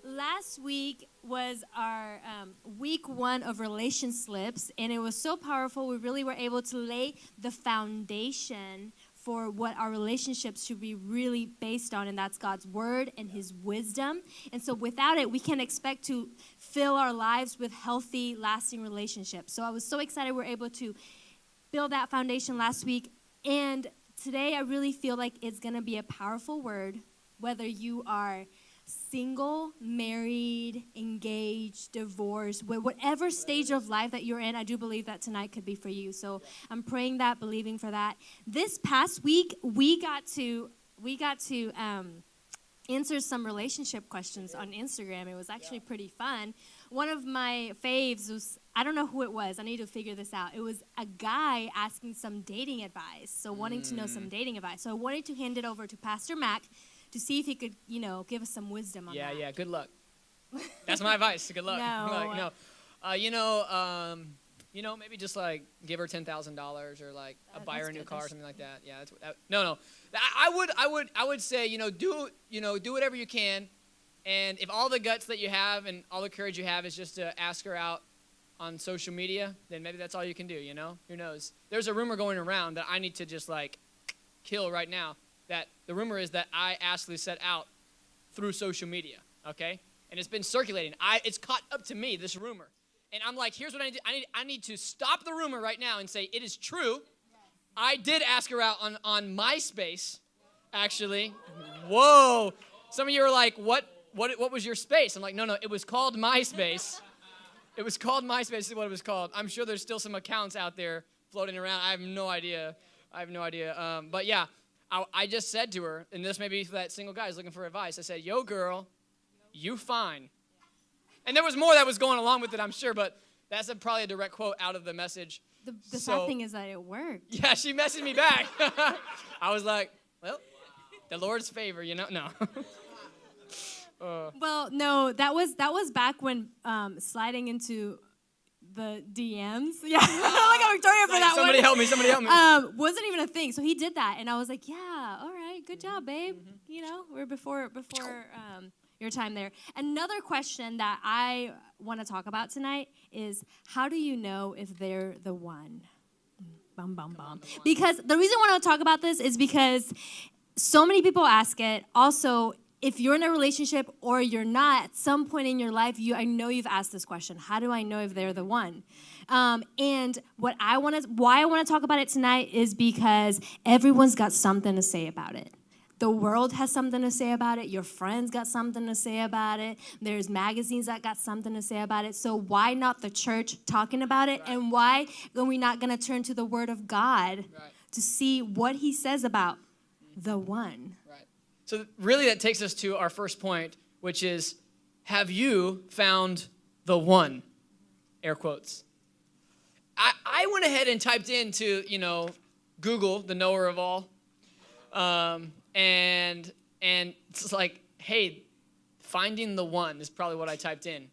Last week was our week 1 of relation slips, and it was so powerful. We really were able to lay the foundation for what our relationships should be really based on, and that's God's word and his wisdom. And so without it, we can expect to fill our lives with healthy, lasting relationships. So I was so excited we were able to build that foundation last week. And today I really feel like it's going to be a powerful word, whether you are single, married, engaged, divorced, whatever stage of life that you're in, I do believe that tonight could be for you. So I'm praying that, believing for that. This past week, we got to answer some relationship questions on Instagram. It was actually pretty fun. One of my faves was, I don't know who it was. I need to figure this out. It was a guy asking some dating advice, so wanting to know some dating advice. So I wanted to hand it over to Pastor Mac to see if he could, give us some wisdom on that. Yeah, good luck. That's my advice. Good luck. No. Maybe just like give her $10,000 or like buy her a new car or something like that. Yeah, no. I would say, do whatever you can, and if all the guts that you have and all the courage you have is just to ask her out on social media, then maybe that's all you can do. Who knows? There's a rumor going around that I need to just like kill right now. That the rumor is that I asked Liseth out through social media, okay? And it's been circulating. It's caught up to me, this rumor. And I'm like, here's what I need to do. I need to stop the rumor right now and say, it is true. I did ask her out on MySpace, actually. Whoa. Some of you are like, what was your space? I'm like, no, it was called MySpace. It was called MySpace is what it was called. I'm sure there's still some accounts out there floating around. I have no idea. But yeah. I just said to her, and this may be for that single guy who's looking for advice, I said, yo, girl, you fine. And there was more that was going along with it, I'm sure, but that's probably a direct quote out of the message. The sad thing is that it worked. Yeah, she messaged me back. I was like, well, the Lord's favor, no. Well, no, that was back when sliding into the DMs. Yeah, like a Victoria for that somebody one. Somebody help me. Wasn't even a thing. So he did that, and I was like, yeah, all right, good job, babe. Mm-hmm. We're before your time there. Another question that I want to talk about tonight is, how do you know if they're the one? Bum, bum, bum. Because the reason I want to talk about this is because so many people ask it. Also, if you're in a relationship or you're not, at some point in your life, I know you've asked this question. How do I know if they're the one? And why I want to talk about it tonight is because everyone's got something to say about it. The world has something to say about it. Your friends got something to say about it. There's magazines that got something to say about it. So why not the church talking about it? Right. And why are we not going to turn to the Word of God to see what he says about the one? Right. So really that takes us to our first point, which is, have you found the one? Air quotes. I went ahead and typed into, Google, the knower of all. And it's like, hey, finding the one is probably what I typed in.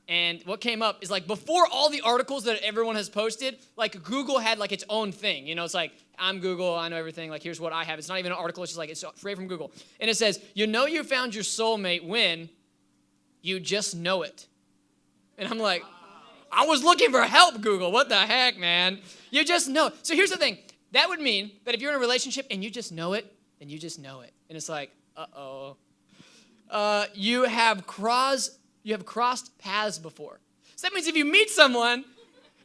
And what came up is like before all the articles that everyone has posted, like Google had like its own thing. It's like, I'm Google, I know everything. Like, here's what I have. It's not even an article. It's just like, it's straight from Google. And it says, you found your soulmate when you just know it. And I'm like, I was looking for help, Google. What the heck, man? You just know. So here's the thing. That would mean that if you're in a relationship and you just know it, then you just know it. And it's like, uh-oh. You have crossed paths before. So that means if you meet someone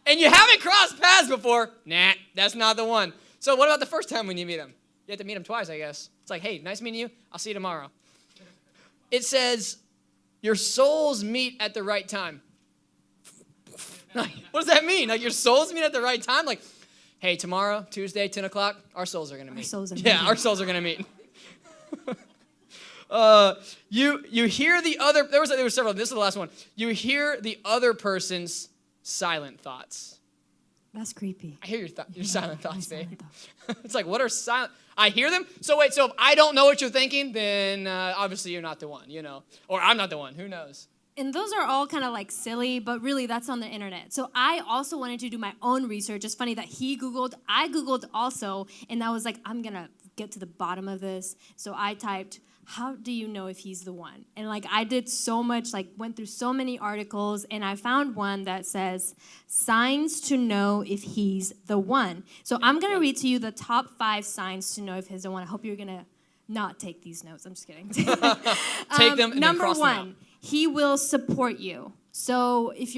and you haven't crossed paths before, nah, that's not the one. So what about the first time when you meet them? You have to meet them twice, I guess. It's like, hey, nice meeting you. I'll see you tomorrow. It says, your souls meet at the right time. What does that mean? Like, your souls meet at the right time? Like, hey, tomorrow, Tuesday, 10 o'clock, our souls are going to meet. Our souls are going to meet. You hear the other, there were several, this is the last one. You hear the other person's silent thoughts. That's creepy. I hear your silent thoughts, babe. It's like, what are silent? I hear them? So if I don't know what you're thinking, then obviously you're not the one, Or I'm not the one, who knows? And those are all kind of like silly, but really that's on the internet. So I also wanted to do my own research. It's funny that he Googled, I Googled also, and I was like, I'm going to get to the bottom of this. So I typed, how do you know if he's the one? And like I did so much, like went through so many articles, and I found one that says signs to know if he's the one. So I'm gonna read to you the top 5 signs to know if he's the one. I hope you're gonna not take these notes. I'm just kidding. Take them and number then cross 1, them out. he will support you. So if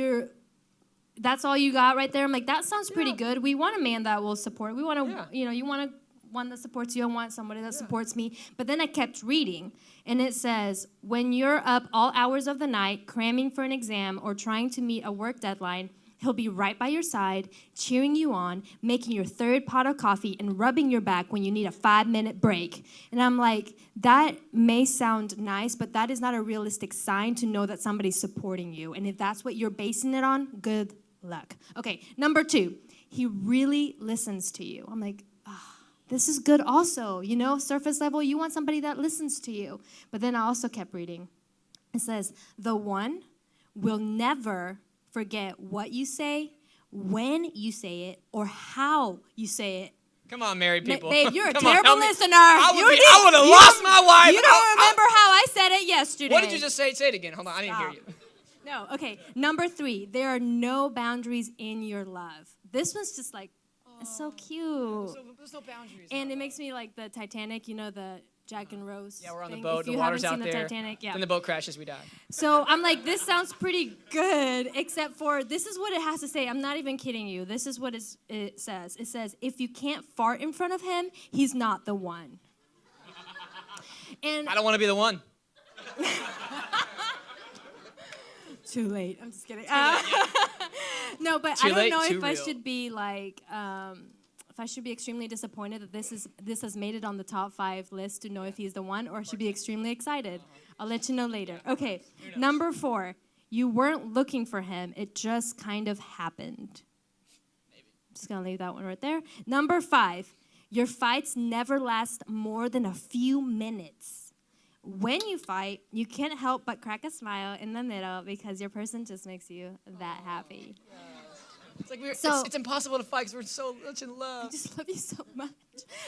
that's all you got right there. I'm like, that sounds pretty good. We want a man that will support. We want to, you want one that supports you. I want somebody that supports me. But then I kept reading, and it says, when you're up all hours of the night, cramming for an exam or trying to meet a work deadline, he'll be right by your side, cheering you on, making your 3rd pot of coffee, and rubbing your back when you need a 5-minute break. And I'm like, that may sound nice, but that is not a realistic sign to know that somebody's supporting you. And if that's what you're basing it on, good luck. Okay, number 2, he really listens to you. I'm like, this is good also. Surface level, you want somebody that listens to you. But then I also kept reading. It says, the one will never forget what you say, when you say it, or how you say it. Come on, married people. Babe, you're a Come on, terrible listener. I would have lost my wife. You don't remember how I said it yesterday. What did you just say? Say it again. Hold on, I didn't hear you. No, okay. Number 3, there are no boundaries in your love. This one's just like, it's so cute. There's no boundaries. And it makes me like the Titanic, the Jack and Rose. Yeah, we're on the thing. boat. If The you water's haven't out seen there. The Titanic, yeah. Then the boat crashes. We die. So I'm like, this sounds pretty good, except for this is what it has to say. I'm not even kidding you. This is what it says. It says, if you can't fart in front of him, he's not the one. And I don't want to be the one. Too late. I'm just kidding. No, but Too I don't late, know too if I real. should be like, if I should be extremely disappointed that this has made it on the top 5 list to know if he's the one, or I should be extremely excited. I'll let you know later. Okay, number 4, you weren't looking for him. It just kind of happened. Maybe. I'm just gonna leave that one right there. Number 5, your fights never last more than a few minutes. When you fight, you can't help but crack a smile in the middle because your person just makes you that happy. It's like it's impossible to fight because we're so much in love. I just love you so much.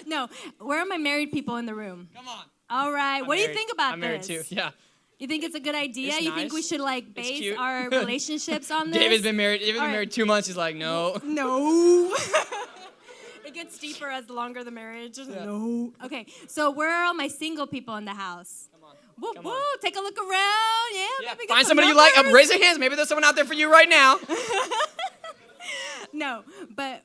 No, where are my married people in the room? Come on. All right, what do you think about I'm this? married too. Yeah. You think it's a good idea? It's You think nice. we should like It's base cute. our relationships on this? David's been married. David's been All right. married 2 months. He's like, no. No. It gets deeper as the longer the marriage. No. Okay, so where are all my single people in the house? Come on. Woo, Come woo, on. take a look around. Yeah, Yeah. maybe get Find some somebody you like. numbers. Raise your hands. Maybe there's someone out there for you right now. No, but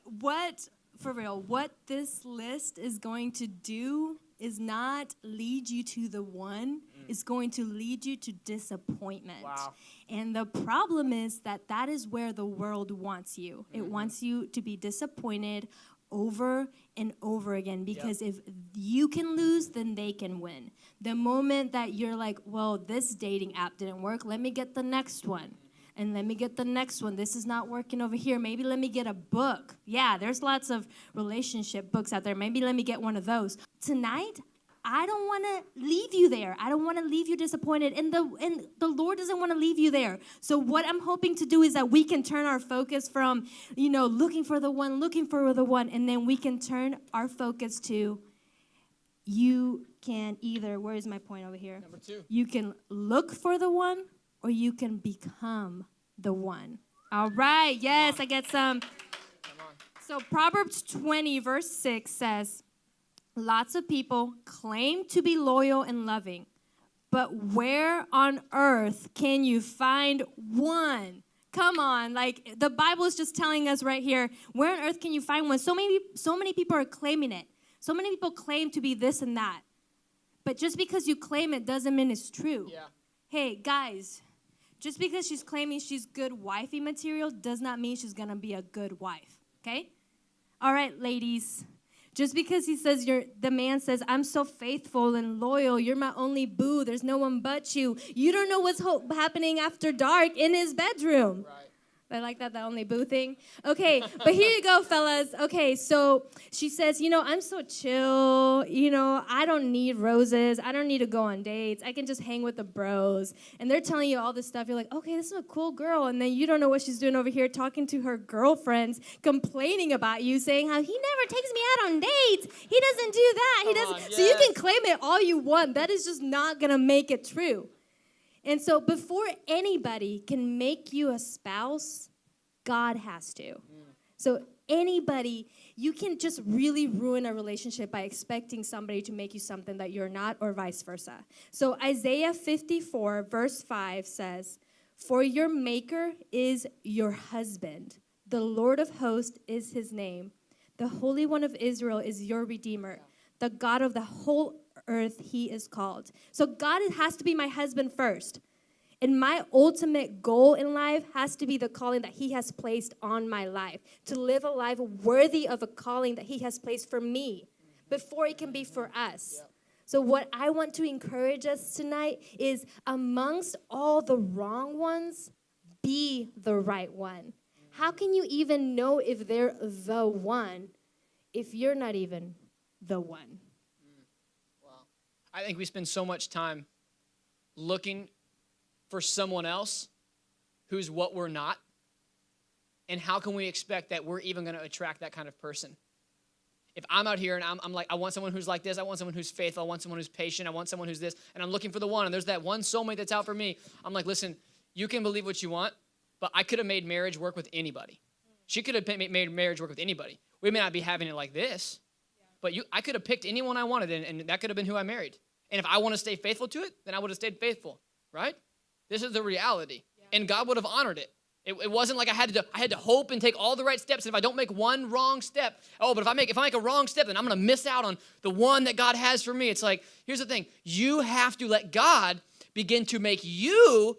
for real, what this list is going to do is not lead you to the one. It's going to lead you to disappointment. Wow. And the problem is that is where the world wants you. It wants you to be disappointed over and over again, because if you can lose, then they can win. The moment that you're like, well, this dating app didn't work, let me get the next one. And let me get the next one. This is not working over here. Maybe let me get a book. Yeah, there's lots of relationship books out there. Maybe let me get one of those. Tonight, I don't want to leave you there. I don't want to leave you disappointed. And the Lord doesn't want to leave you there. So what I'm hoping to do is that we can turn our focus from, looking for the one, and then we can turn our focus to, you can either, where is my point over here? Number 2. You can look for the one, or you can become the one. All right, yes, I get some. Come on. So Proverbs 20, verse 6 says, lots of people claim to be loyal and loving, but where on earth can you find one? Come on, like the Bible is just telling us right here, where on earth can you find one? So many people are claiming it. So many people claim to be this and that. But just because you claim it doesn't mean it's true. Yeah. Hey, guys, just because she's claiming she's good wifey material does not mean she's going to be a good wife, okay? All right, ladies. Just because the man says, I'm so faithful and loyal, you're my only boo, there's no one but you. You don't know what's happening after dark in his bedroom. Right. I like that, the only boo thing. Okay, but here you go, fellas. Okay, so she says, I'm so chill. I don't need roses. I don't need to go on dates. I can just hang with the bros. And they're telling you all this stuff. You're like, okay, this is a cool girl. And then you don't know what she's doing over here talking to her girlfriends, complaining about you, saying how he never takes me out on dates. He doesn't do that. He doesn't. Yes. So you can claim it all you want. That is just not going to make it true. And so before anybody can make you a spouse, God has to. So anybody, you can just really ruin a relationship by expecting somebody to make you something that you're not, or vice versa. So Isaiah 54 verse 5 says, "For your maker is your husband. The Lord of hosts is his name. The Holy One of Israel is your Redeemer. The God of the whole earth he is called." So God has to be my husband first. And my ultimate goal in life has to be the calling that he has placed on my life, to live a life worthy of a calling that he has placed for me before it can be for us. Yep. So what I want to encourage us tonight is, amongst all the wrong ones, be the right one. How can you even know if they're the one if you're not even the one? Wow. I think we spend so much time looking for someone else who's what we're not. And how can we expect that we're even going to attract that kind of person? If I'm out here and I'm like, I want someone who's like this, I want someone who's faithful, I want someone who's patient, I want someone who's this, and I'm looking for the one, and there's that one soulmate that's out for me, I'm like, listen, you can believe what you want, but I could have made marriage work with anybody. She could have made marriage work with anybody. We may not be having it like this, but I could have picked anyone I wanted, and that could have been who I married. And if I want to stay faithful to it, then I would have stayed faithful, right? This is the reality, and God would have honored it. It wasn't like I had to hope and take all the right steps. And if I don't make one wrong step, but if I make a wrong step, then I'm going to miss out on the one that God has for me. It's like, here's the thing: you have to let God begin to make you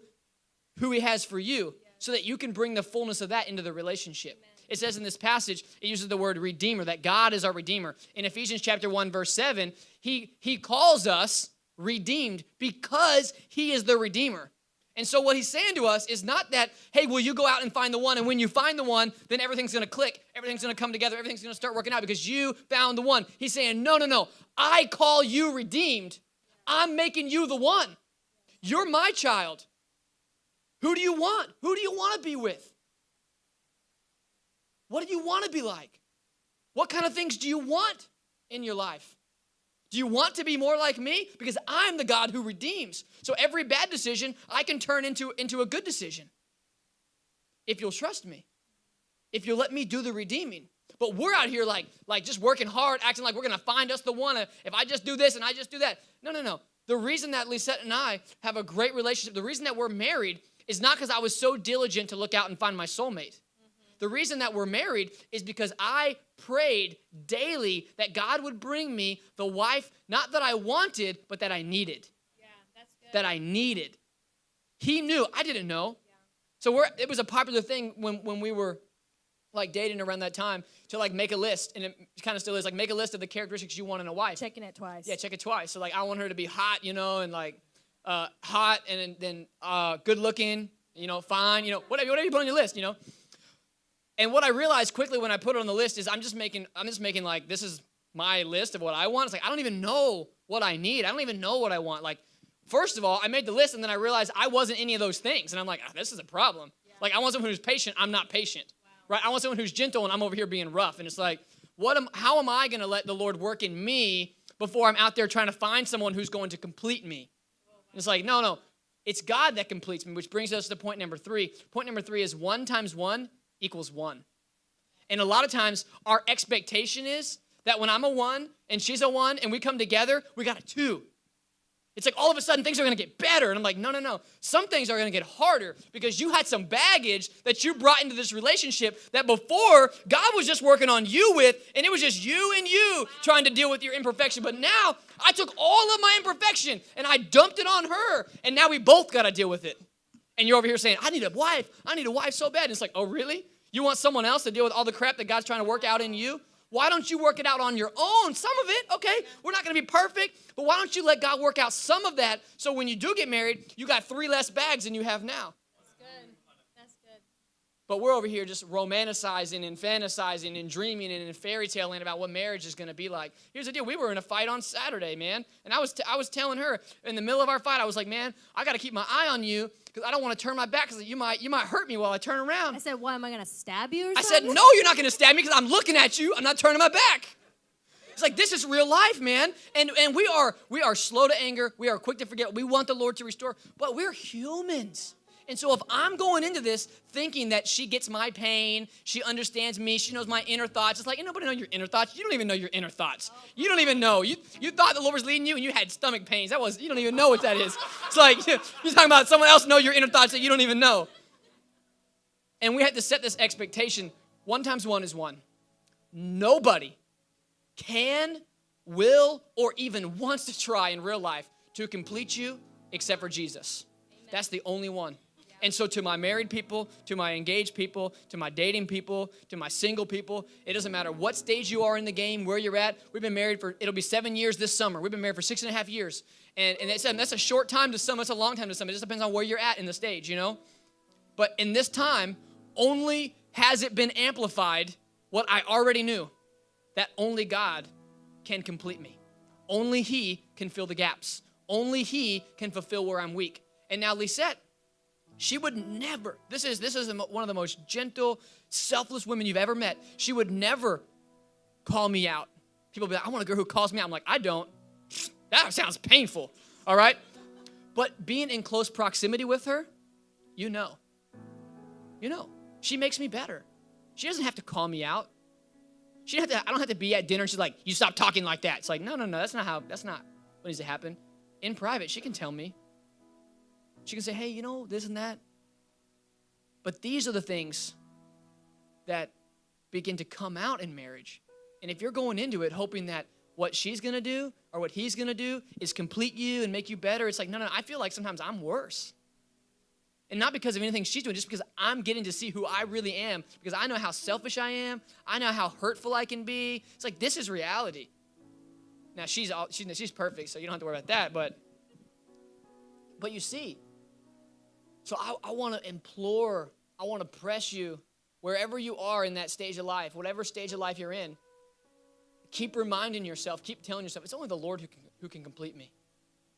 who He has for you, so that you can bring the fullness of that into the relationship. Amen. It says in this passage, it uses the word redeemer, that God is our redeemer. In Ephesians chapter 1, verse 7, He calls us redeemed because He is the redeemer. And so what He's saying to us is not that, hey, will you go out and find the one, and when you find the one, then everything's going to click, everything's going to come together, everything's going to start working out because you found the one. He's saying, no, I call you redeemed. I'm making you the one. You're my child. Who do you want? Who do you want to be with? What do you want to be like? What kind of things do you want in your life? Do you want to be more like me? Because I'm the God who redeems. So every bad decision I can turn into a good decision. If you'll trust me. If you'll let me do the redeeming. But we're out here like just working hard, acting like we're going to find us the one. If I just do this and I just do that. No. The reason that Liseth and I have a great relationship, the reason that we're married is not because I was so diligent to look out and find my soulmate. The reason that we're married is because I prayed daily that God would bring me the wife, not that I wanted, but that I needed. Yeah, that's good. That I needed. He knew. I didn't know. Yeah. So it was a popular thing when we were like dating around that time to like make a list, and it kind of still is, like make a list of the characteristics you want in a wife. Checking it twice. Yeah, check it twice. So like I want her to be hot, and like hot, and then good looking, fine, whatever you put on your list, And what I realized quickly when I put it on the list is I'm just making like, this is my list of what I want. It's like, I don't even know what I need. I don't even know what I want. Like, first of all, I made the list and then I realized I wasn't any of those things. And I'm like, this is a problem. Yeah. Like, I want someone who's patient. I'm not patient. Wow. Right? I want someone who's gentle and I'm over here being rough. And it's like, how am I going to let the Lord work in me before I'm out there trying to find someone who's going to complete me? And it's like, no. It's God that completes me, which brings us to point number 3. Point number 3 is 1 times 1 equals 1. And a lot of times our expectation is that when I'm a 1 and she's a 1 and we come together, we got a 2. It's like all of a sudden things are going to get better. And I'm like, no. Some things are going to get harder because you had some baggage that you brought into this relationship that before God was just working on you with, and it was just you and you trying to deal with your imperfection. But now I took all of my imperfection and I dumped it on her, and now we both got to deal with it. And you're over here saying, I need a wife so bad. And it's like, oh, really? You want someone else to deal with all the crap that God's trying to work out in you? Why don't you work it out on your own? Some of it, okay, we're not going to be perfect, but why don't you let God work out some of that so when you do get married, you got 3 less bags than you have now? That's good. That's good. But we're over here just romanticizing and fantasizing and dreaming and in fairy tale land about what marriage is going to be like. Here's the deal. We were in a fight on Saturday, man. And I was telling her in the middle of our fight, I was like, man, I got to keep my eye on you because I don't want to turn my back because you might hurt me while I turn around. I said, what, am I going to stab you or I something? said, no, you're not going to stab me because I'm looking at you. I'm not turning my back. It's like, this is real life, man. And we are slow to anger. We are quick to forget. We want the Lord to restore. But we're humans. And so if I'm going into this thinking that she gets my pain, she understands me, she knows my inner thoughts, it's like, ain't nobody know your inner thoughts. You don't even know your inner thoughts. You don't even know. You thought the Lord was leading you and you had stomach pains. You don't even know what that is. It's like, you're talking about someone else know your inner thoughts that you don't even know. And we have to set this expectation. 1 times 1 is 1. Nobody can, will, or even wants to try in real life to complete you except for Jesus. Amen. That's the only one. And so to my married people, to my engaged people, to my dating people, to my single people, it doesn't matter what stage you are in the game, where you're at. We've been married it'll be 7 years this summer. We've been married for 6.5 years. And that's a short time to some, it's a long time to some. It just depends on where you're at in the stage, you know? But in this time, only has it been amplified what I already knew, that only God can complete me. Only He can fill the gaps. Only He can fulfill where I'm weak. And now Liseth, she would never, this is one of the most gentle, selfless women you've ever met. She would never call me out. People be like, I want a girl who calls me out. I'm like, I don't. That sounds painful, all right? But being in close proximity with her, you know. She makes me better. She doesn't have to call me out. I don't have to be at dinner and she's like, you stop talking like that. It's like, no, that's not what needs to happen. In private, she can tell me. She can say, hey, this and that. But these are the things that begin to come out in marriage. And if you're going into it hoping that what she's going to do or what he's going to do is complete you and make you better, it's like, no, I feel like sometimes I'm worse. And not because of anything she's doing, just because I'm getting to see who I really am, because I know how selfish I am. I know how hurtful I can be. It's like, this is reality. Now, she's perfect, so you don't have to worry about that. But you see, so I want to implore, I want to press you, wherever you are in that stage of life, whatever stage of life you're in, keep reminding yourself, keep telling yourself, it's only the Lord who can complete me.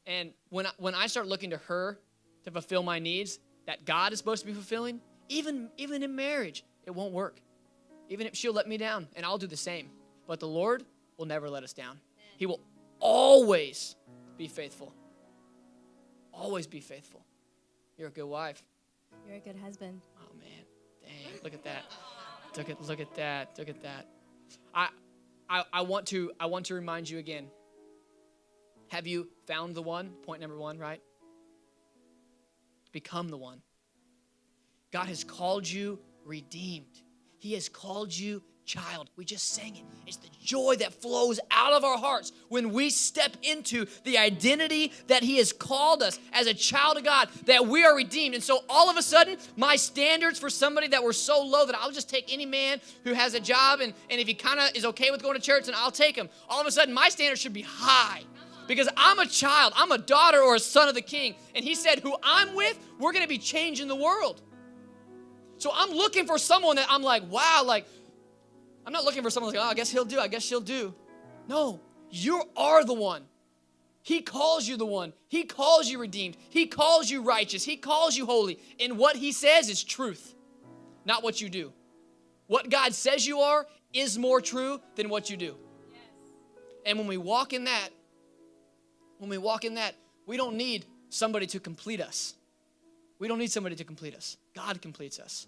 And when I start looking to her to fulfill my needs that God is supposed to be fulfilling, even in marriage, it won't work. Even if she'll let me down, and I'll do the same. But the Lord will never let us down. He will always be faithful. Always be faithful. You're a good wife. You're a good husband. Oh, man. Dang, look at that. Look at that. I want to remind you again. Have you found the one? Point number 1, right? Become the one. God has called you redeemed. He has called you child. We just sang it. It's the joy that flows out of our hearts when we step into the identity that He has called us as a child of God, that we are redeemed. And so all of a sudden, my standards for somebody that were so low that I'll just take any man who has a job, and if he kind of is okay with going to church, then I'll take him. All of a sudden, my standards should be high. Because I'm a child, I'm a daughter or a son of the King. And He said, who I'm with, we're going to be changing the world. So I'm looking for someone that I'm like, wow, like, I'm not looking for someone like, oh, I guess he'll do, I guess she'll do. No, you are the one. He calls you the one. He calls you redeemed. He calls you righteous. He calls you holy. And what He says is truth, not what you do. What God says you are is more true than what you do. Yes. And when we walk in that, we don't need somebody to complete us. We don't need somebody to complete us. God completes us.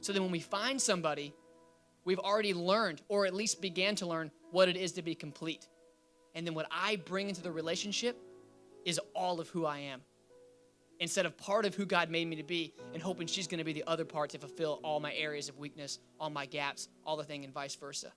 So then when we find somebody, we've already learned, or at least began to learn, what it is to be complete. And then what I bring into the relationship is all of who I am, instead of part of who God made me to be and hoping she's going to be the other part to fulfill all my areas of weakness, all my gaps, all the thing, and vice versa.